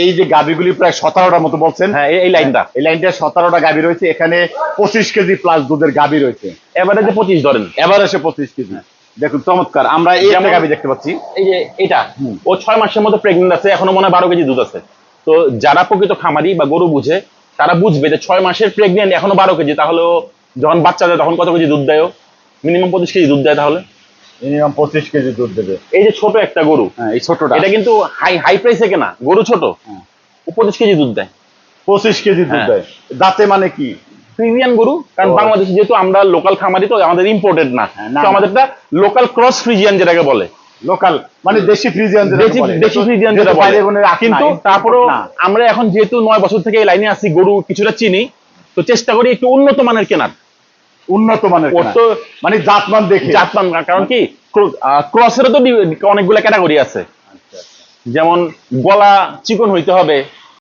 এই যে গাভীগুলি প্রায় 17টার মতো বলছেন। হ্যাঁ, এই লাইনটা, এই লাইনটা 17টা গাভী রয়েছে, এখানে 25 কেজি প্লাস দুধের গাভী রয়েছে, এভারেজে 25 ধরেন, এভারেজে 25 কেজি। দেখুন চমৎকার, আমরা এই একটা গাভী দেখতে পাচ্ছি। এই যে এটা ও 6 মাসের মধ্যে প্রেগনেন্ট আছে, এখনো মনে হয় 12 কেজি দুধ আছে। তো যারা প্রকৃত খামারি বা গরু বুঝে তারা বুঝবে যে 6 মাসের প্রেগনেন্ট, এখনো 12 কেজি, তাহলে ও যখন বাচ্চা দেয় তখন কত কেজি দুধ দেয়? মিনিমাম 25 কেজি দুধ দেয়। তাহলে মিনিমাম 25 কেজি দুধ দেবে। এই যে ছোট একটা গরু, হ্যাঁ, এই ছোটটা, এটা কিন্তু হাই প্রাইসে কেনা গরু, ছোট, ও 25 কেজি দুধ দেয়। 25 কেজি দুধ দেয়। দাঁতে মানে কি প্রিমিয়াম গরু, কারণ বাংলাদেশে যেহেতু আমরা লোকাল খামারি, তো আমাদের ইম্পোর্টেড না, তো আমাদেরটা লোকাল ক্রস ফ্রিজিয়ান যেটাকে বলে। লোকাল মানে দেশি ফ্রিজিয়ান, দেশি ফ্রিজিয়ান যেটা বলে। কিন্তু তারপরেও আমরা এখন যেহেতু 9 বছর থেকে এই লাইনে আছি, গরু কিছুটা চিনি, তো চেষ্টা করি একটু উন্নত মানের কেনার। উন্নত মানের তো মানে জাতমান দেখে, জাতমান, কারণ কি ক্রসেরও তো অনেকগুলো ক্যাটাগরি আছে। যেমন গলা চিকন হইতে হবে,